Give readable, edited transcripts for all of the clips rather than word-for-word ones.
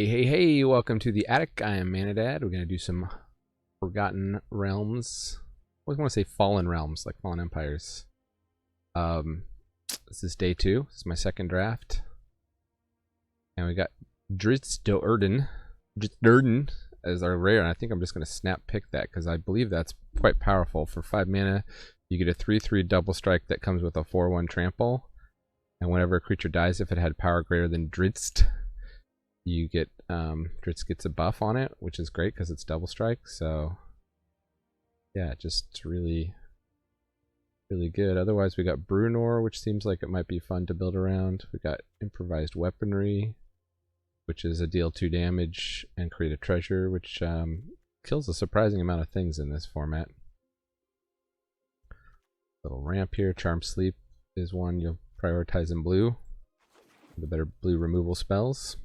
Hey, welcome to the attic. I am Manadad. We're going to do some Forgotten Realms. I always want to say Fallen Realms, like Fallen Empires. This is day 2. This is my second draft. And we got Drizzt Do'Urden as our rare, and I think I'm just going to snap pick that because I believe that's quite powerful. For 5 mana, you get a 3/3 double strike that comes with a 4/1 trample. And whenever a creature dies, if it had power greater than Drizzt, you get Drizzt gets a buff on it, which is great because it's double strike. So yeah, just really good. Otherwise, we got Brunor, which seems like it might be fun to build around. We got improvised weaponry, which is a deal 2 damage and create a treasure, which kills a surprising amount of things in this format. Little ramp here. Charm Sleep is one you'll prioritize in blue. The better blue removal spells.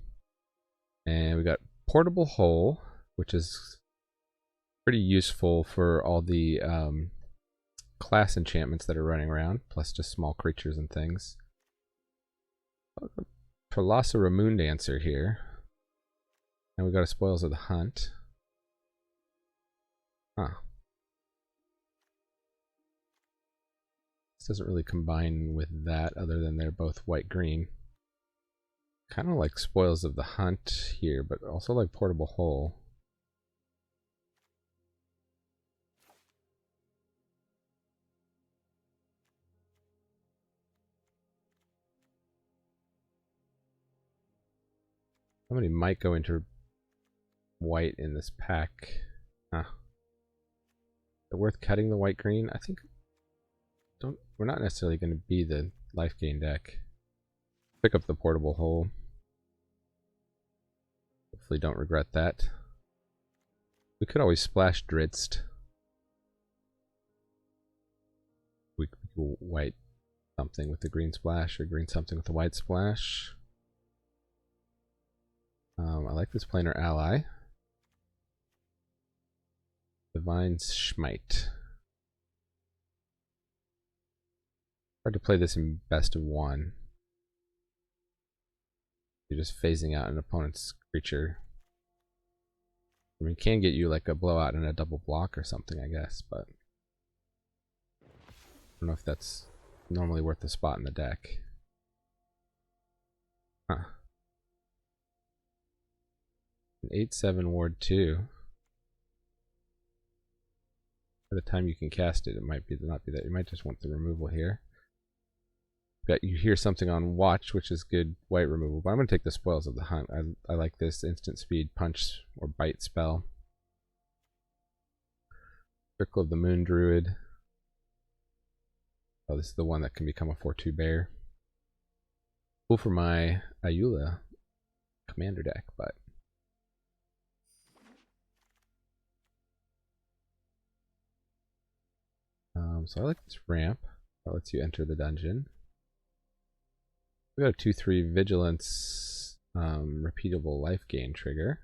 And we got Portable Hole, which is pretty useful for all the class enchantments that are running around, plus just small creatures and things. Prolassa Moon Dancer here. And we got a Spoils of the Hunt. Huh. This doesn't really combine with that other than they're both white-green. Kind of like Spoils of the Hunt here, but also like Portable Hole. Somebody might go into white in this pack. Huh. Is it worth cutting the white-green? I think we're not necessarily going to be the life gain deck. Pick up the Portable Hole. Hopefully don't regret that. We could always splash Drizzt. We could go white something with the green splash, or green something with the white splash. I like this planar ally. Divine Smite. Hard to play this in best of 1. You're just phasing out an opponent's creature. I mean, it can get you like a blowout and a double block or something, I guess, but I don't know if that's normally worth a spot in the deck. Huh. An 8/7 ward 2. By the time you can cast it, it might not be that. You might just want the removal here. Got you hear something on watch, which is good white removal, but I'm going to take the Spoils of the Hunt. I like this instant speed punch or bite spell. Circle of the Moon Druid. Oh, this is the one that can become a 4/2 bear. Cool for my Ayula commander deck, but so I like this ramp. That lets you enter the dungeon. We got a 2/3 vigilance repeatable life gain trigger.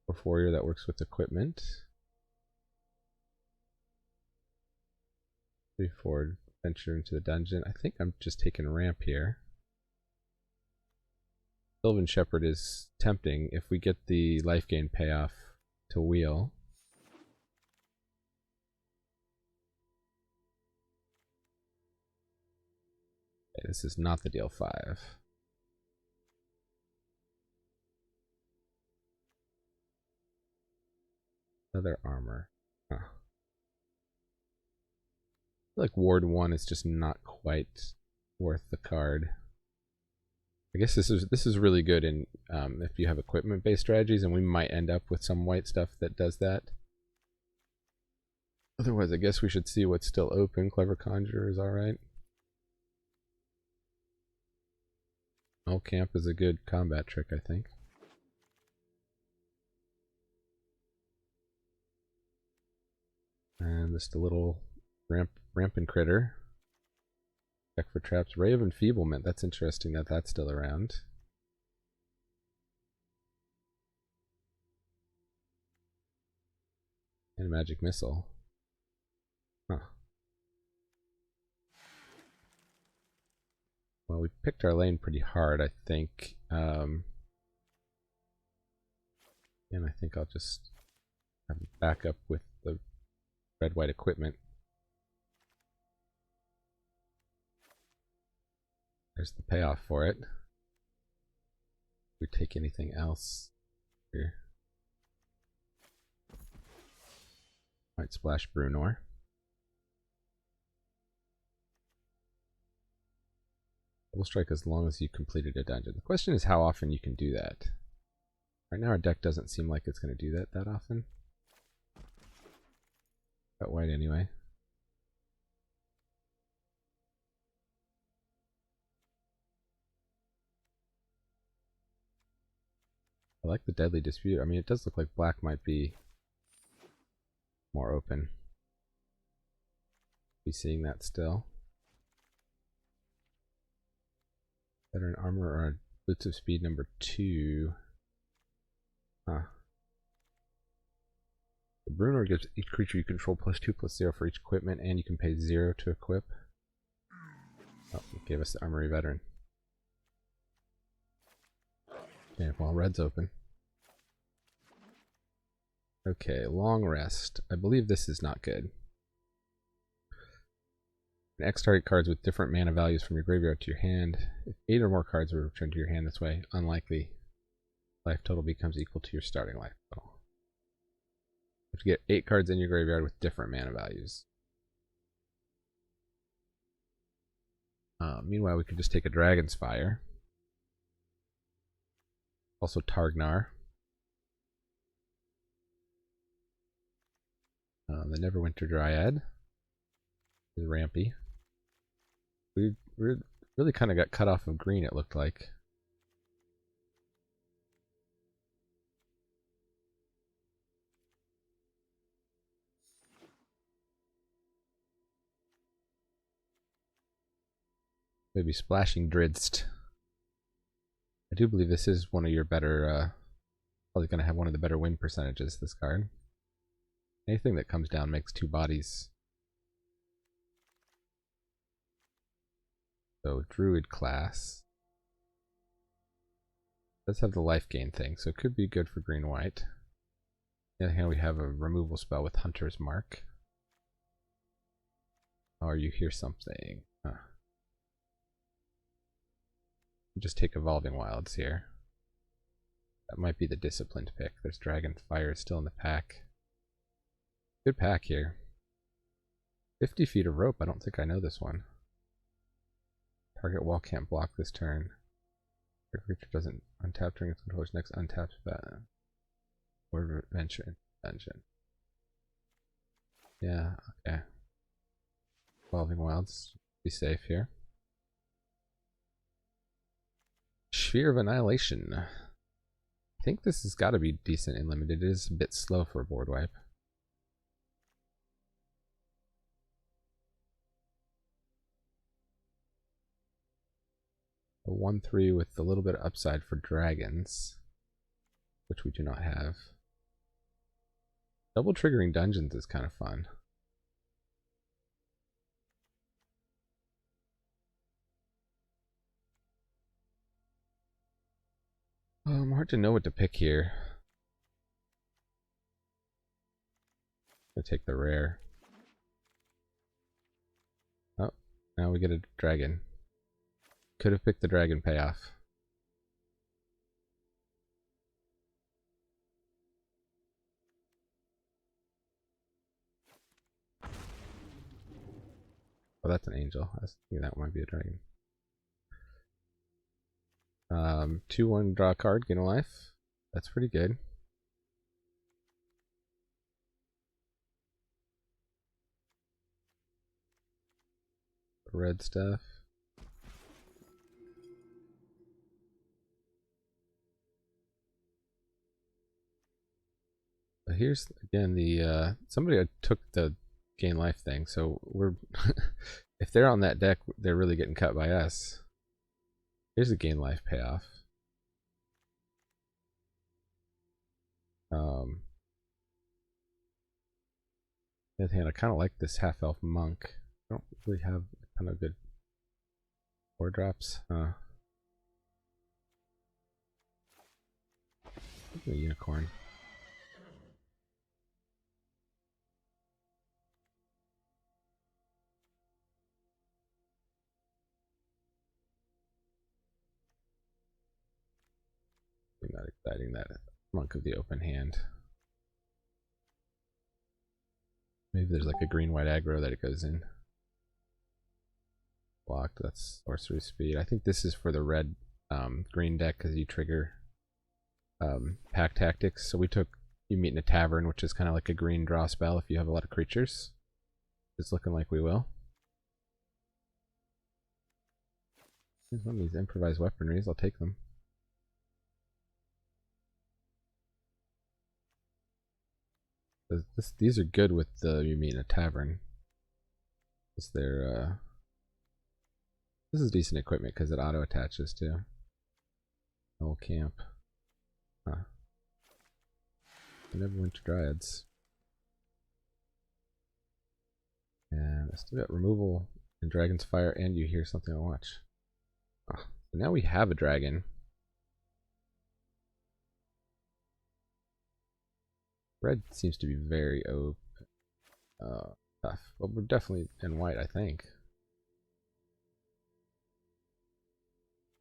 For warrior that works with equipment. 3/4 venture into the dungeon. I think I'm just taking ramp here. Sylvan Shepherd is tempting if we get the life gain payoff to wheel. Okay, this is not the deal 5. Leather armor. Huh. I feel like ward 1 is just not quite worth the card. I guess this is really good in if you have equipment based strategies, and we might end up with some white stuff that does that. Otherwise, I guess we should see what's still open. Clever Conjurer is alright. Null Camp is a good combat trick, I think. And just a little rampant critter. Check for traps. Ray of Enfeeblement. That's interesting that that's still around. And Magic Missile. Huh. Well, we we picked our lane pretty hard, I think. And I think I'll just have a backup with the red-white equipment. There's the payoff for it. We take anything else here. Might splash Brunor. Double strike as long as you completed a dungeon. The question is how often you can do that. Right now our deck doesn't seem like it's going to do that often. But white anyway. I like the Deadly Dispute. I mean, it does look like black might be more open. Be seeing that still. Veteran Armor or Boots of Speed number 2. Huh. The Brunor gives each creature you control +2/+0 for each equipment, and you can pay 0 to equip. Oh, it gave us the Armory Veteran. Okay, well, red's open. Okay, long rest. I believe this is not good. An X target cards with different mana values from your graveyard to your hand. If 8 or more cards were returned to your hand this way, unlikely. Life total becomes equal to your starting life total. You have to get 8 cards in your graveyard with different mana values. Meanwhile, we could just take a Dragon's Fire. Also Targnar. The Neverwinter Dryad is rampy. We really kind of got cut off of green, it looked like. Maybe splashing Drizzt. I do believe this is one of your better, probably going to have one of the better win percentages, this card. Anything that comes down makes 2 bodies. So, Druid class. Does have the life gain thing, so it could be good for green-white. On the other hand, we have a removal spell with Hunter's Mark. Or you hear something. Huh. Just take Evolving Wilds here. That might be the disciplined pick. There's Dragon Fire still in the pack. Good pack here. 50 feet of rope. I don't think I know this one. Target wall can't block this turn. Your creature doesn't untap during its controller's next untapped battle. Or venture in dungeon. Yeah, okay. Evolving Wilds. Be safe here. Sphere of Annihilation. I think this has got to be decent in limited. It is a bit slow for a board wipe. A 1/3 with a little bit of upside for dragons, which we do not have. Double triggering dungeons is kind of fun. Hard to know what to pick here. I'm gonna take the rare. Oh, now we get a dragon. Could have picked the dragon payoff. Oh, that's an angel. I was thinking that might be a dragon. 2/1 draw a card, gain a life. That's pretty good. Red stuff. But here's again the somebody took the gain life thing, so we're if they're on that deck, they're really getting cut by us. Here's a gain life payoff. On the other hand, I kind of like this half-elf monk. I don't really have a ton of good 4 drops. A unicorn. Not exciting, that Monk of the Open Hand. Maybe there's like a green-white aggro that it goes in. Blocked, that's sorcery speed. I think this is for the red green deck because you trigger pack tactics. So we took You Meet in a Tavern, which is kind of like a green draw spell if you have a lot of creatures. It's looking like we will. Here's one of these improvised weaponries, I'll take them. These are good with the You Meet in a Tavern. This is decent equipment because it auto attaches too. Whole camp. Huh. I never went to Dryads. And I still got removal and Dragon's Fire, and you hear something to watch. Oh, so now we have a dragon. Red seems to be very tough. But we're definitely in white, I think.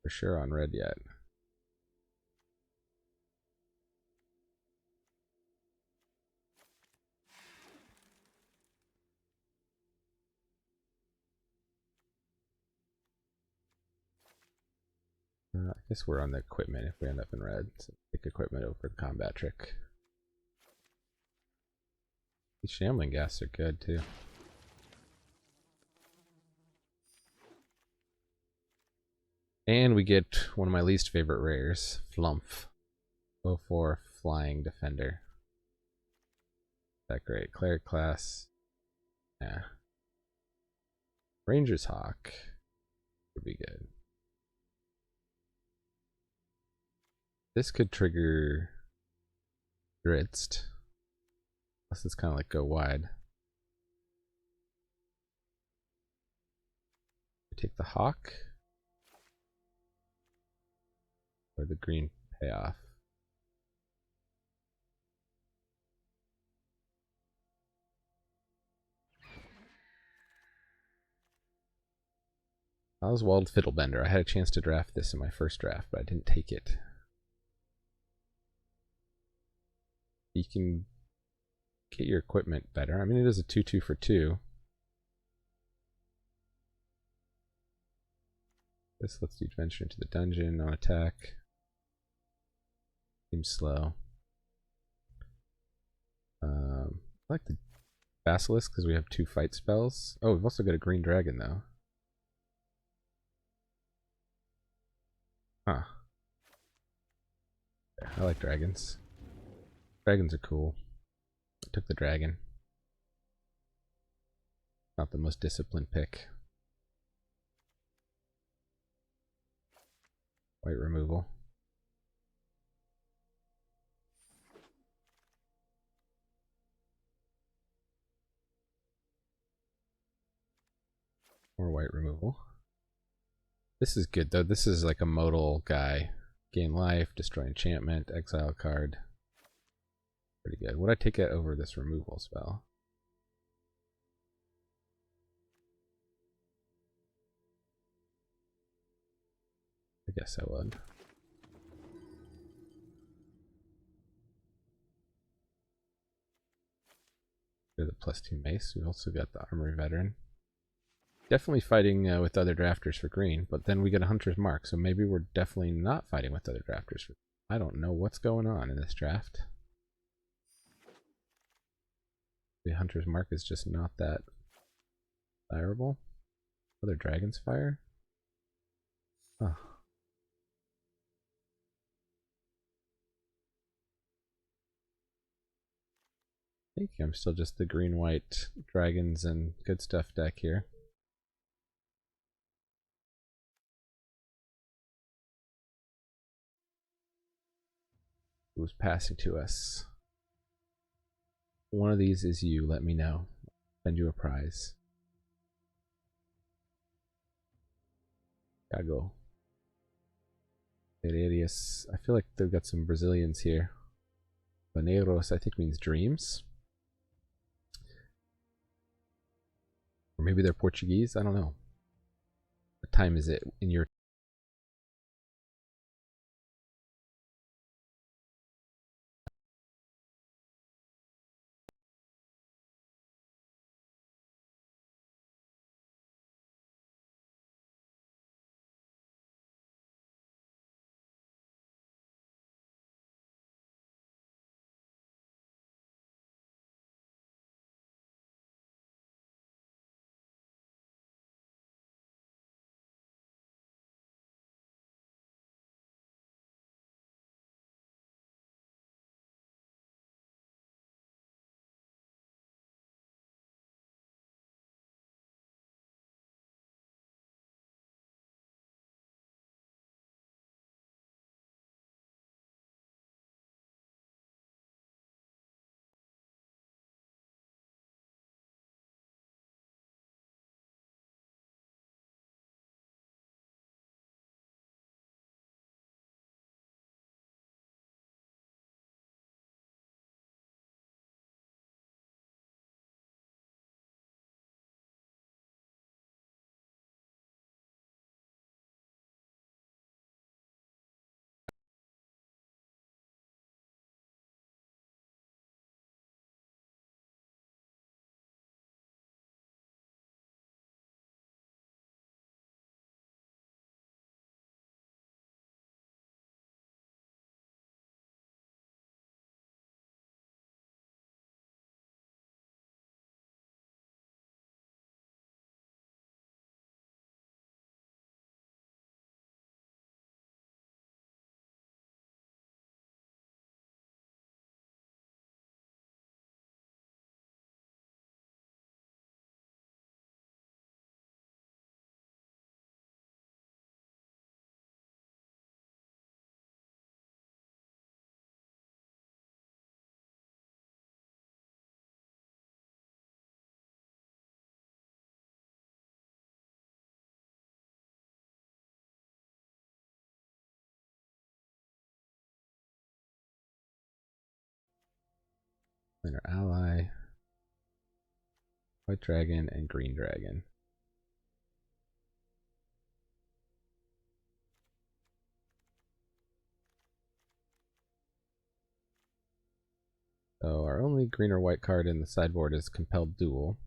For sure on red yet. I guess we're on the equipment if we end up in red. So pick equipment over the combat trick. These shambling gas are good too. And we get one of my least favorite rares, Flumph. 04 Flying Defender. That great. Cleric class. Yeah. Ranger's Hawk would be good. This could trigger Drizzt. Plus it's kind of like go wide. Take the Hawk. Or the green payoff. Oswald Fiddlebender. I had a chance to draft this in my first draft, but I didn't take it. You can get your equipment better. I mean, it is a 2/2 for 2. This lets you venture into the dungeon on attack. Seems slow. I like the Basilisk because we have 2 fight spells. Oh, we've also got a green dragon though. Huh. Yeah, I like dragons. Dragons are cool. I took the dragon. Not the most disciplined pick. White removal. More white removal. This is good though. This is like a modal guy. Gain life, destroy enchantment, exile card. Pretty good. Would I take it over this removal spell? I guess I would. The +2 mace. We also got the Armory Veteran. Definitely fighting with other drafters for green, but then we get a Hunter's Mark, so maybe we're definitely not fighting with other drafters for. I don't know what's going on in this draft. The Hunter's Mark is just not that desirable. Other Dragon's Fire? Oh. I think I'm still just the green-white dragons and good stuff deck here. Who's passing to us? One of these is you, let me know. Send you a prize. Chicago. Heredias. I feel like they've got some Brazilians here. Baneiros, I think, means dreams. Or maybe they're Portuguese. I don't know. What time is it in your... Our ally, white dragon and green dragon. So our only green or white card in the sideboard is Compelled Duel.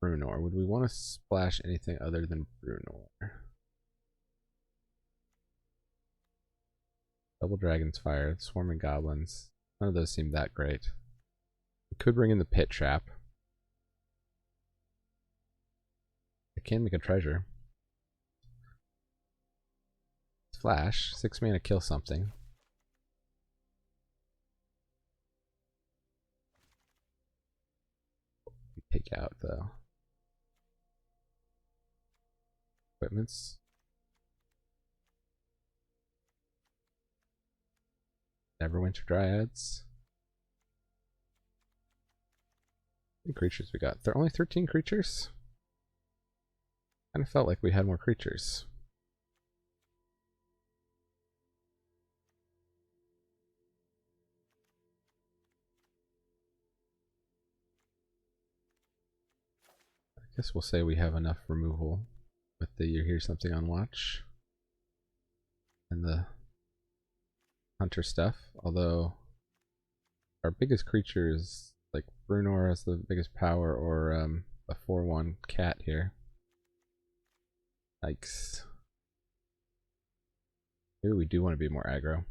Brunor. Would we want to splash anything other than Brunor? Double Dragon's Fire, Swarming Goblins. None of those seem that great. We could bring in the Pit Trap. I can make a treasure. Flash, 6 mana, kill something. Take out though. Equipments. Neverwinter Dryads. How many creatures we got? There are only 13 creatures? Kind of felt like we had more creatures. I guess we'll say we have enough removal with the You Hear Something on Watch and the Hunter stuff, although our biggest creature is like Brunor has the biggest power, or a 4/1 cat here. Yikes. Maybe we do want to be more aggro.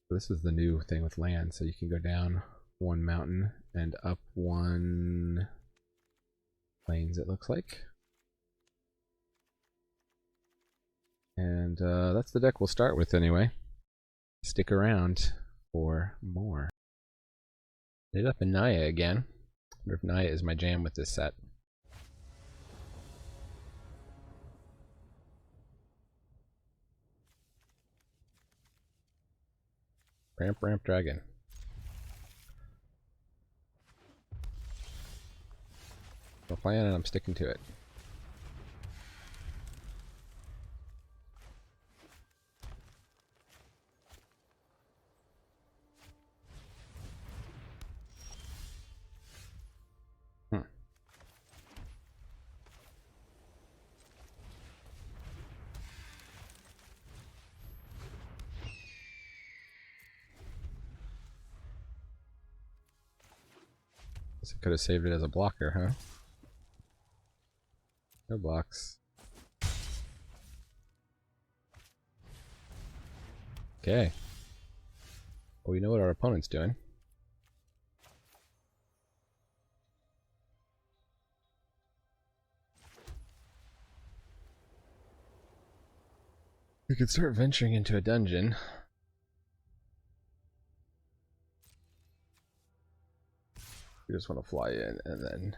So this is the new thing with land, so you can go down 1 mountain and up 1 plains, it looks like. And that's the deck we'll start with anyway. Stick around for more. Ended up in Naya again. I wonder if Naya is my jam with this set. Ramp Dragon. My plan, and I'm sticking to it. Guess I could have saved it as a blocker, huh? No blocks. Okay. Well, we know what our opponent's doing. We could start venturing into a dungeon. We just want to fly in and then...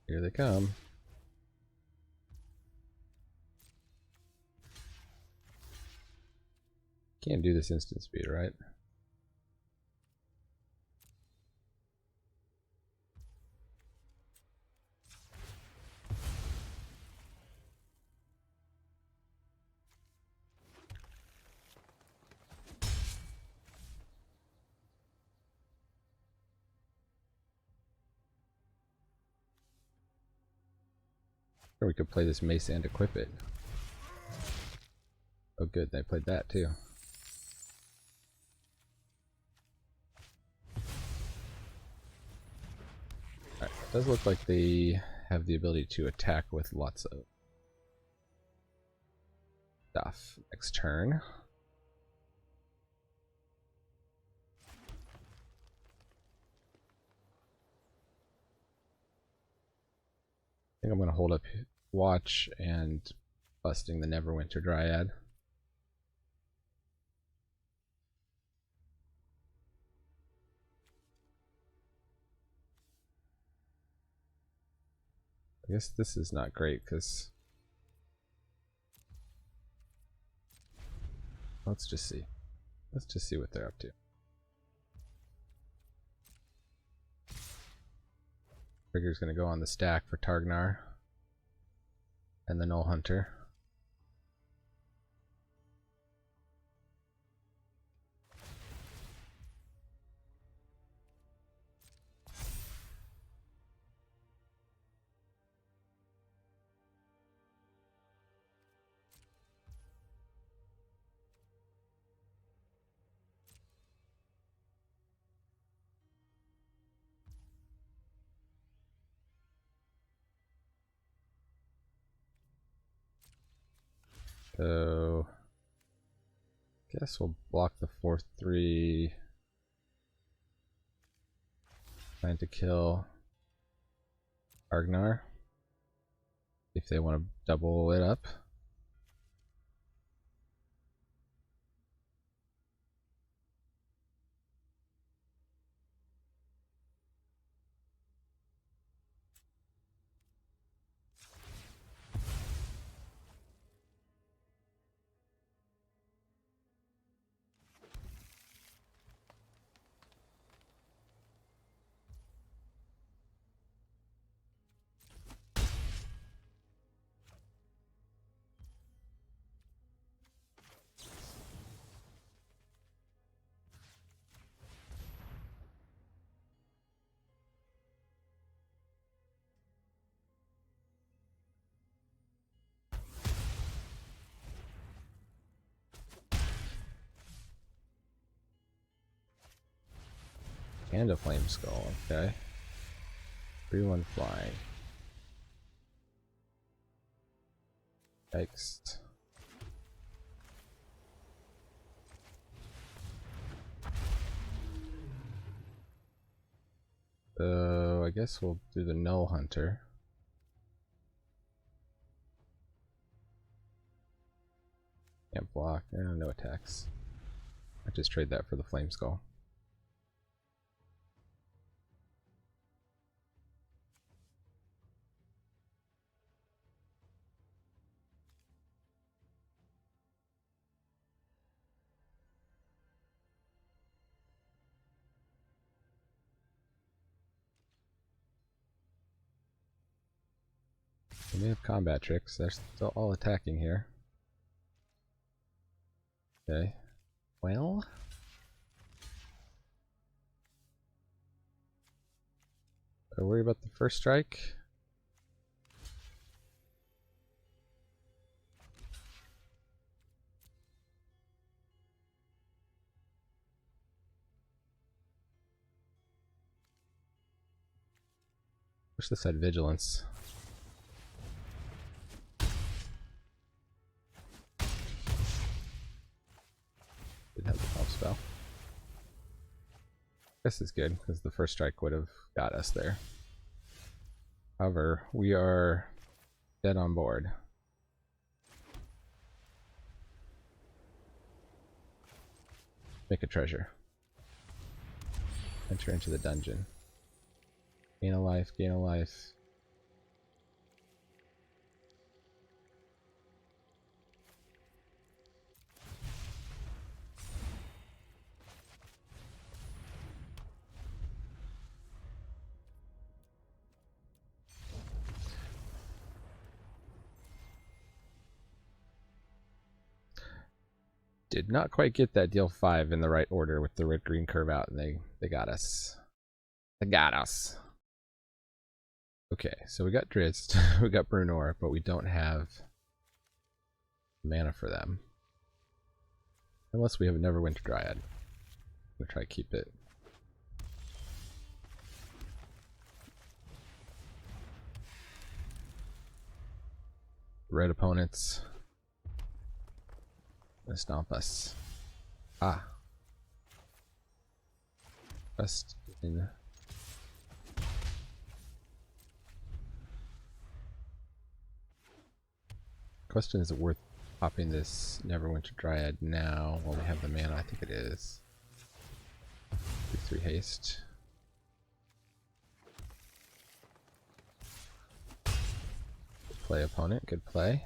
Here they come. Can't do this instant speed, right? Or we could play this mace and equip it. Oh good, they played that too. Alright, it does look like they have the ability to attack with lots of stuff. Next turn. I think I'm going to hold up Watch and busting the Neverwinter Dryad. I guess this is not great because... Let's just see. Let's just see what they're up to. Trigger's going to go on the stack for Targnar and the Null Hunter. So, guess we'll block the 4/3. Plan to kill Targnar if they want to double it up. And a Flame Skull, okay. 3/1 flying. Yikes. So I guess we'll do the Null Hunter. Can't block. No attacks. I just trade that for the Flame Skull. We have combat tricks. They're still all attacking here. Okay. Well. Are we worried about the first strike? Wish this had vigilance. Did have the pump spell. This is good because the first strike would have got us there. However, we are dead on board. Make a treasure. Enter into the dungeon. Gain a life, gain a life. Did not quite get that deal 5 in the right order with the red green curve out, and they got us. They got us. Okay, so we got Drizzt, we got Brunor, but we don't have mana for them. Unless we have a Neverwinter Dryad. I'm gonna try to keep it. Red opponents. Gonna stomp us. Ah. Best in. Question, is it worth popping this Neverwinter Dryad now while we have the mana? I think it is. 3 haste. Good play, opponent. Good play.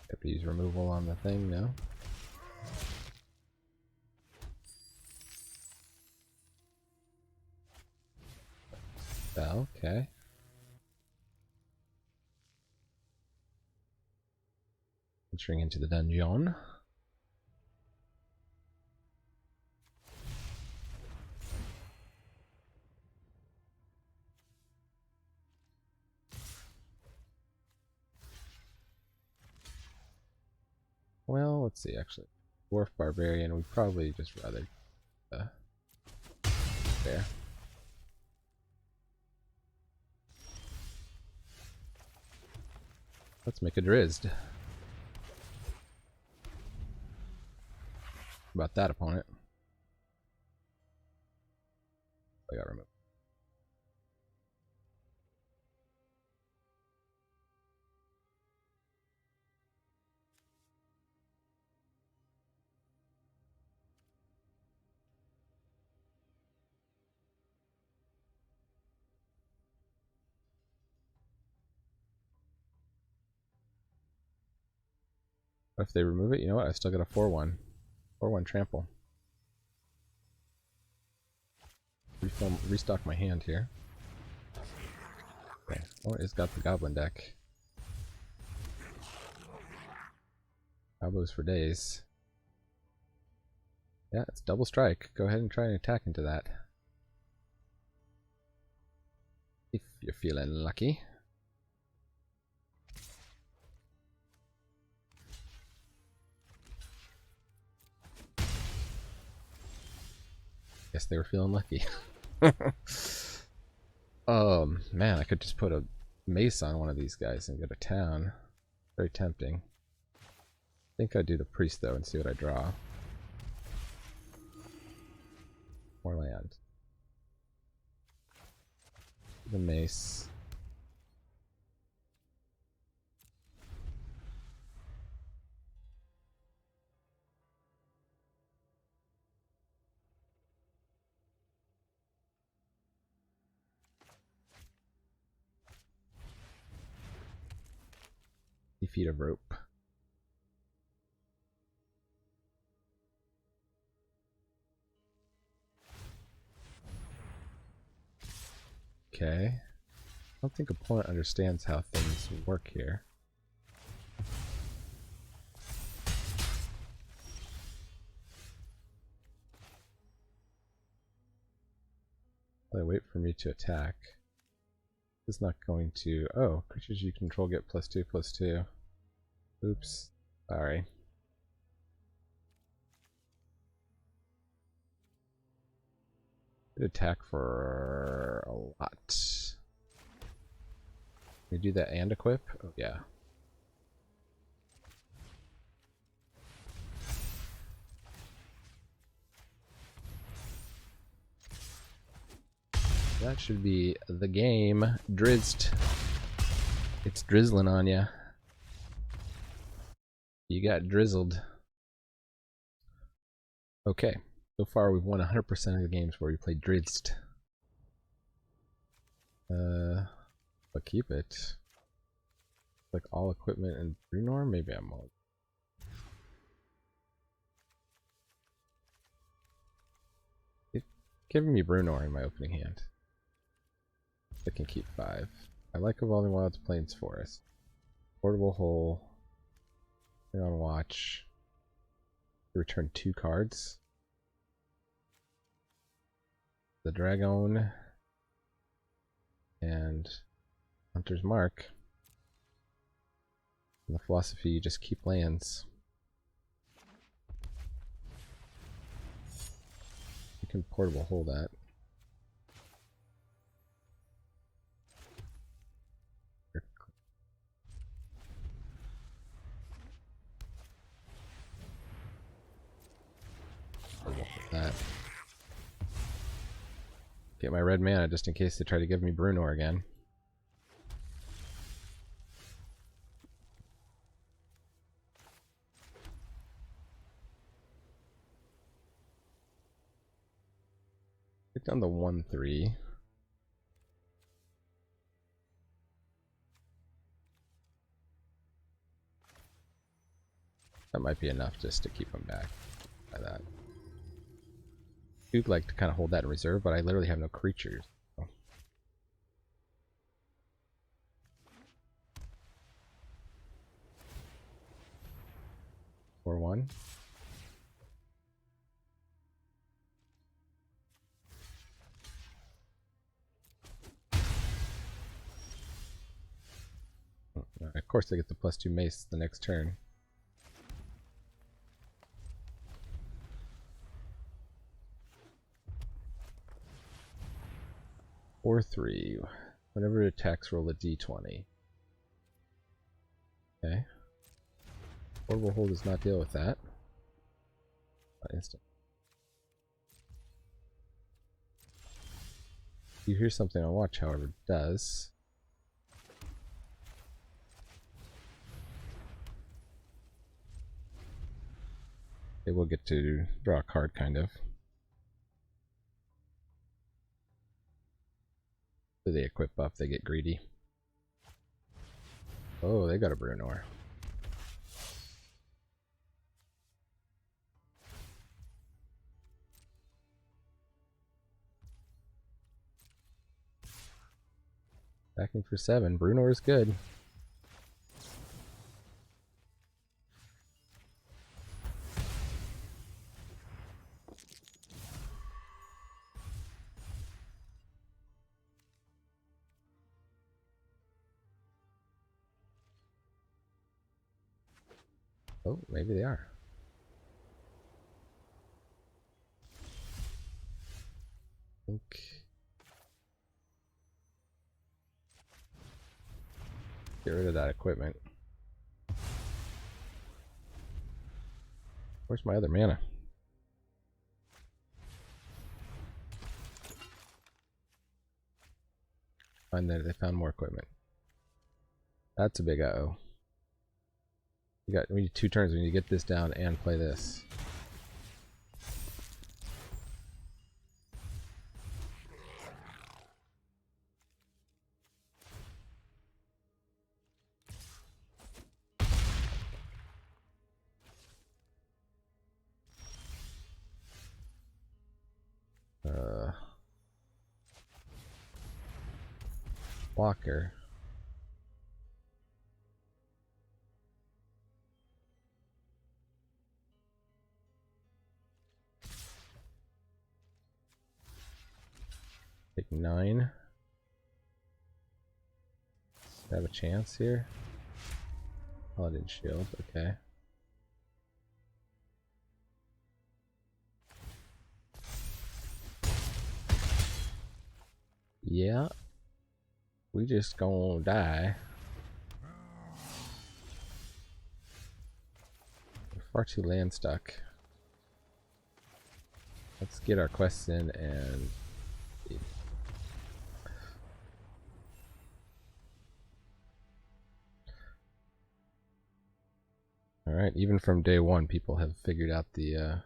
Have to use removal on the thing, no? Oh, okay. Entering into the dungeon. Well, let's see, actually. Dwarf Barbarian, we'd probably just rather there. Let's make a Drizzt. About that, opponent. I got removed. If they remove it, you know what? I still got a 4-1. 4-1 trample. Restock my hand here. Okay. Oh, it's got the goblin deck. Combos for days. Yeah, it's double strike. Go ahead and try and attack into that. If you're feeling lucky. Guess they were feeling lucky. Man, I could just put a mace on one of these guys and go to town. Very tempting. I think I'd do the priest though and see what I draw. More land. The mace. feet of rope. Okay. I don't think opponent understands how things work here. They wait for me to attack. It's not going to... Oh, creatures you control get +2/+2. Oops. Sorry. Good attack for a lot. Can we do that and equip? Oh, yeah. That should be the game. Drizzt. It's drizzling on ya. You got drizzled. Okay. So far we've won 100% of the games where we played Drizzt. But keep it. Like all equipment and Brunor? Maybe I'm all... It's giving me Brunor in my opening hand. I can keep 5. I like Evolving Wilds, Plains, Forest. Portable Hole. Put on watch. Return 2 cards. The Dragon. And Hunter's Mark. In the philosophy, you just keep lands. You can Portable Hole that. That. Get my red mana just in case they try to give me Brunor again. Get down the 1/3. That might be enough just to keep them back by that. I'd like to kind of hold that in reserve, but I literally have no creatures. So. 4/1. Of course I get the +2 mace the next turn. Or 3. Whenever it attacks, roll a d20. Okay. Portable Hole does not deal with that. Not instant. You hear something on watch, however, does. They will get to draw a card, kind of. So they equip buff, they get greedy. Oh, they got a Brunor. Backing for 7. Brunor is good. Oh, maybe they are. I think... Get rid of that equipment. Where's my other mana? Find that they found more equipment. That's a big uh-oh. We need 2 turns. We need to get this down and play this. Walker. Take 9. I have a chance here. Paladin shield, okay. Yeah. We just gonna die. We're far too land stuck. Let's get our quests in and see. Alright, even from day one people have figured out the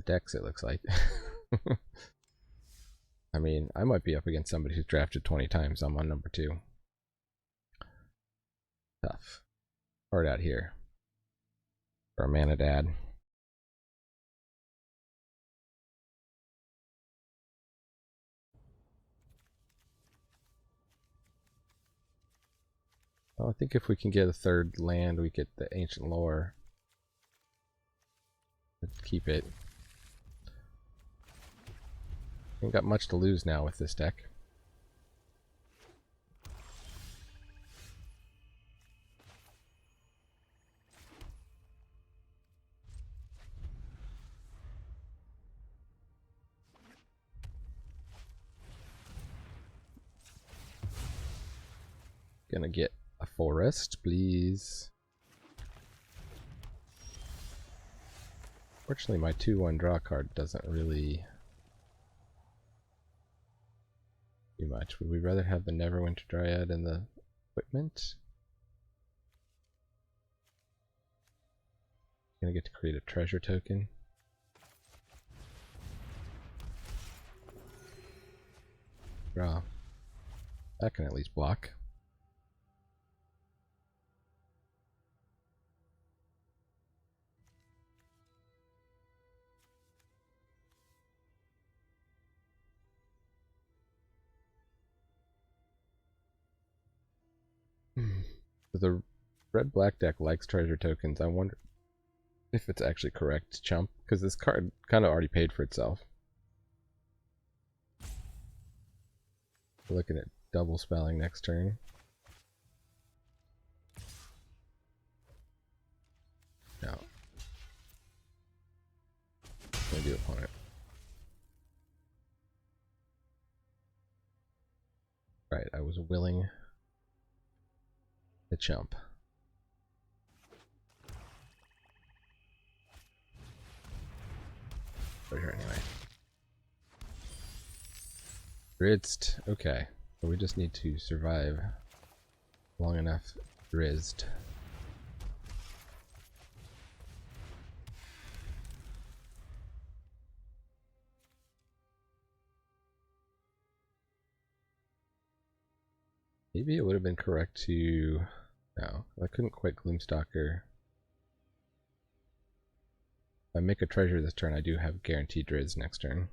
decks, it looks like. I mean, I might be up against somebody who's drafted 20 times. I'm on number 2. Tough. Hard out here. For a mana dad. Well, I think if we can get a 3rd land, we get the ancient lore. Let's keep it. Ain't got much to lose now with this deck. Gonna get a forest, please. Fortunately, my 2/1 draw card doesn't really do much. Would we rather have the Neverwinter Dryad in the equipment? Gonna get to create a treasure token. Draw. That can at least block. The red-black deck likes treasure tokens. I wonder if it's actually correct, chump, because this card kind of already paid for itself. We're looking at double spelling next turn. No. Gonna do opponent. Right, I was willing to chump. Treasure anyway. Drizzt. Okay. So we just need to survive long enough. Drizzt. Maybe it would have been correct to... No, I couldn't quite Gloomstalker. If I make a treasure this turn, I do have guaranteed Drizzt next turn.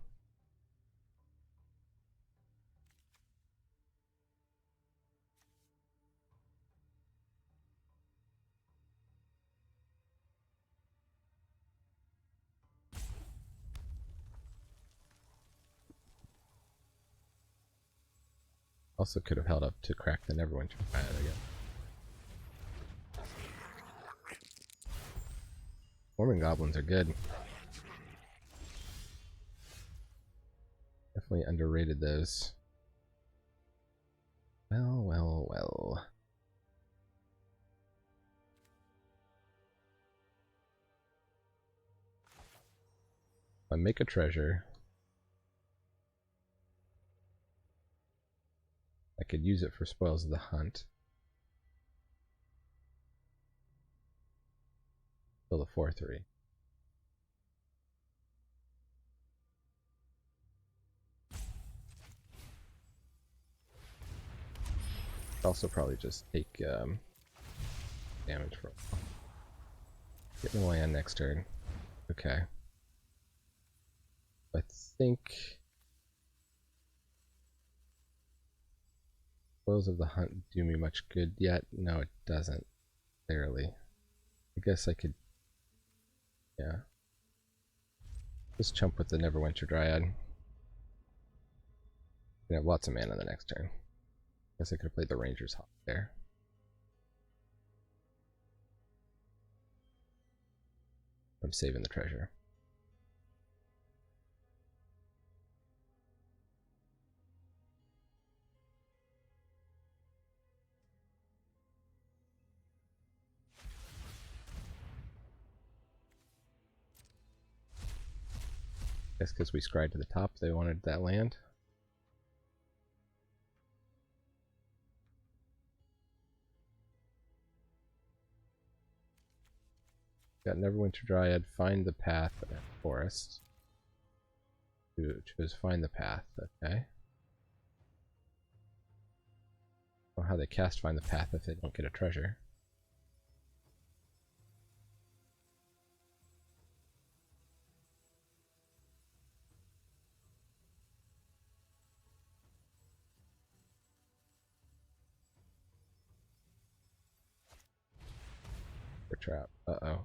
Also could have held up to crack the Neverwinter Dryad again. Swarming Goblins are good. Definitely underrated those. Well, well, well. If I make a treasure, I could use it for Spoils of the Hunt. Kill the 4/3. Also probably just take damage from getting away on next turn. Okay. I think Spoils of the Hunt do me much good yet? No, it doesn't. Clearly. I guess I could... Yeah. Just chump with the Neverwinter Dryad. I have lots of mana the next turn. Guess I could have played the Ranger's Hawk there. I'm saving the treasure. Guess because we scried to the top, they wanted that land. Got Neverwinter Dryad, find the path at forest. Choose find the path, okay. Well, how they cast find the path if they don't get a treasure. For trap. Uh-oh.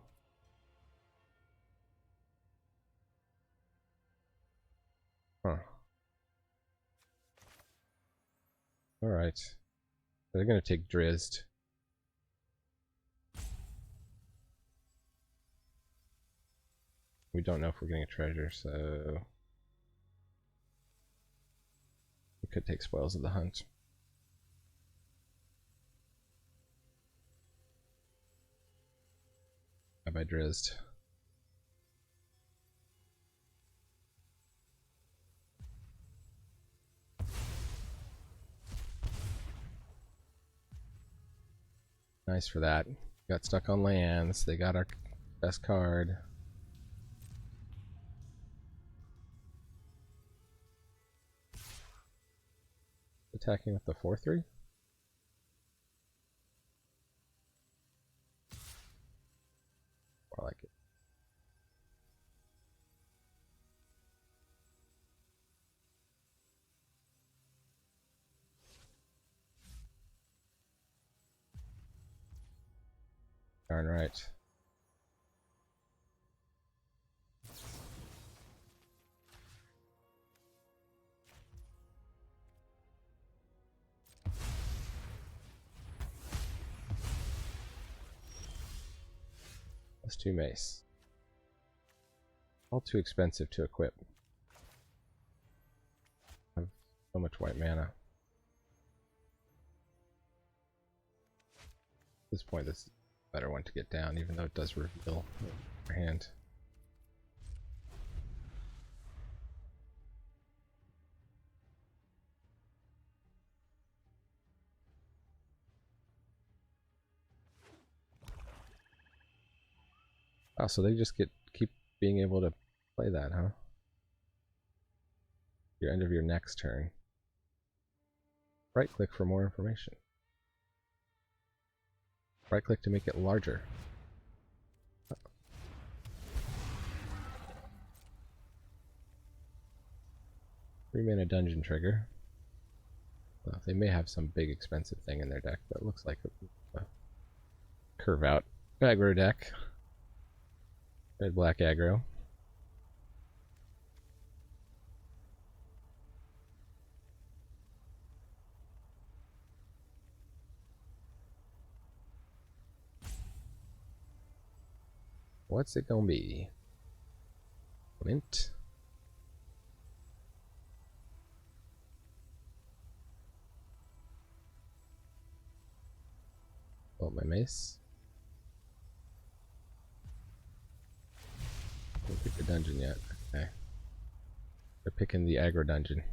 Huh. Alright. They're gonna take Drizzt. We don't know if we're getting a treasure, so... we could take Spoils of the Hunt. Bye-bye, Drizzt. Nice for that. Got stuck on lands. They got our best card. Attacking with the 4/3? I like it. Darn right. That's 2 mace. All too expensive to equip. I have so much white mana. At this point, this is a better one to get down, even though it does reveal your hand. Oh, so they just keep being able to play that, huh? Your end of your next turn. Right click for more information. Right click to make it larger. 3-mana dungeon trigger. Well, they may have some big expensive thing in their deck, but it looks like a curve out aggro deck. Red black aggro. What's it gonna be? Mint. Oh, my mace. Don't pick the dungeon yet. Okay. They're picking the aggro dungeon.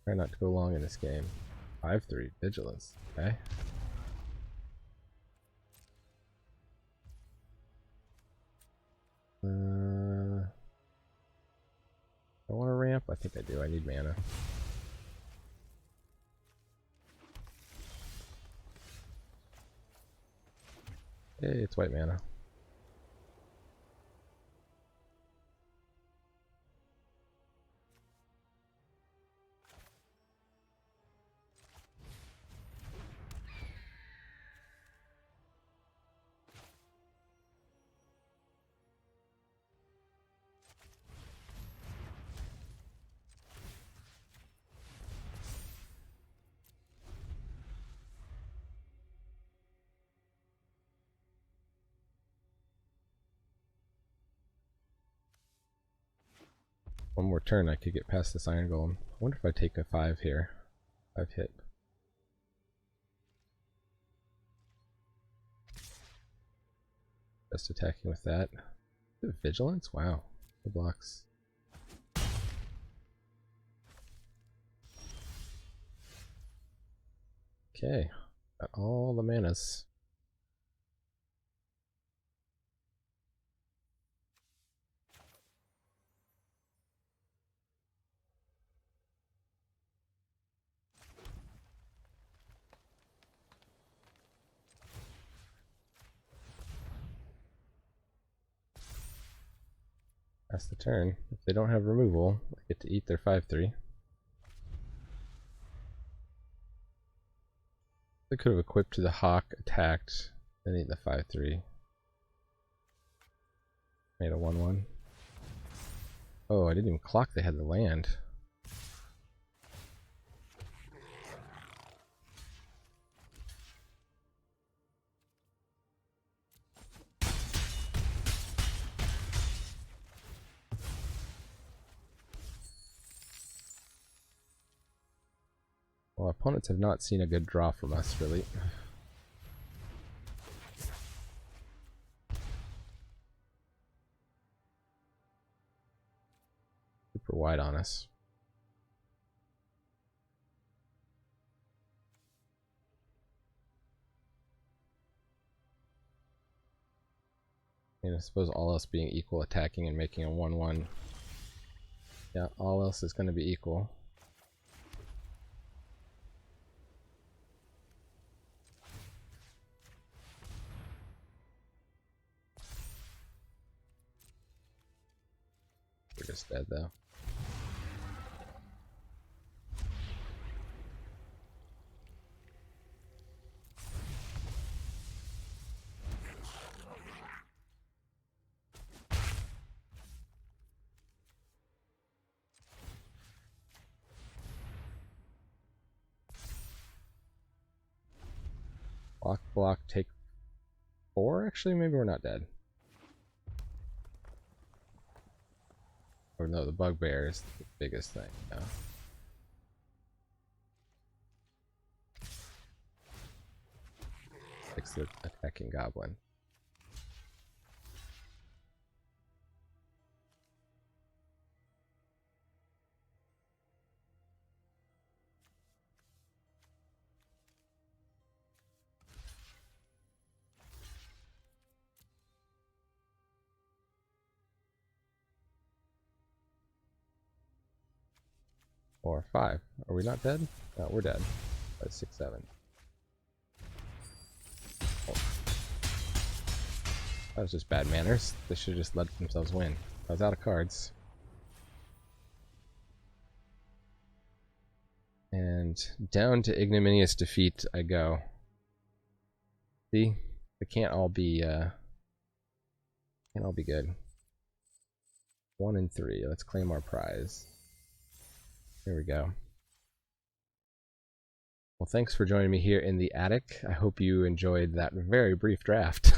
Try not to go long in this game. 5/3 vigilance. Okay. I want to ramp? I think I do. I need mana. Hey, it's white mana. One more turn I could get past this Iron Golem. I wonder if I take a 5 here. 5 hit. Just attacking with that. Vigilance? Wow. The blocks. Okay. Got all the manas. That's the turn. If they don't have removal, I get to eat their 5/3. They could have equipped to the Hawk, attacked, then eat the 5/3. Made a 1/1. Oh, I didn't even clock they had the land. Well, opponents have not seen a good draw from us, really. Super wide on us. And I suppose all else being equal, attacking and making a 1/1. Yeah, all else is going to be equal. We're just dead though. Block, take 4? Actually, maybe we're not dead. Or no, the bugbear is the biggest thing. Yeah. Fix the attacking goblin. Or 5. Are we not dead? No, we're dead. 5, 6, 7. Oh. That was just bad manners. They should have just let themselves win. I was out of cards. And down to ignominious defeat I go. See? They can't all be good. 1 and 3. Let's claim our prize. Here we go. Well, thanks for joining me here in the attic. I hope you enjoyed that very brief draft.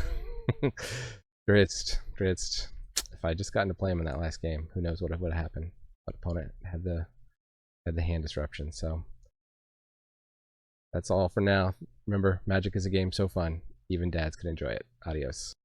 Drizzt. If I just gotten to play him in that last game, who knows what would have happened. But opponent had the hand disruption, so that's all for now. Remember, Magic is a game so fun, even dads could enjoy it. Adios.